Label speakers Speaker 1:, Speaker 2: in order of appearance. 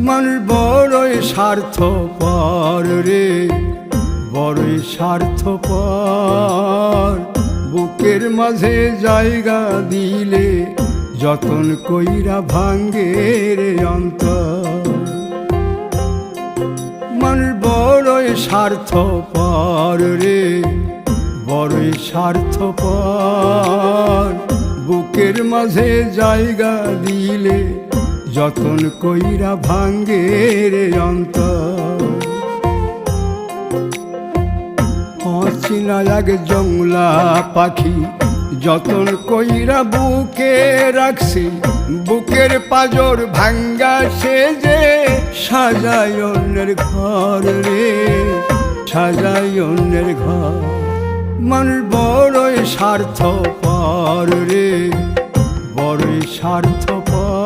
Speaker 1: মানুষ বড়ই স্বার্থপর রে, বড়ই স্বার্থপর। বুকের মাঝে জায়গা দিলে যতন কইরা ভাঙ্গে রে অন্তর। মানুষ বড়ই স্বার্থপর রে, বড়ই স্বার্থপর। বুকের মাঝে জায়গা দিলে যতন কইরা ভাঙ্গে রে অন্তর। অচিনা এক জংলা পাখি যতন কইরা বুকে রাখছি, বুকের পাজর ভাঙ্গা সে যে সাজায় অন্যের ঘর রে, সাজায় অন্যের ঘর। মানুষ বড়ই স্বার্থপর রে, বড়ই স্বার্থপর।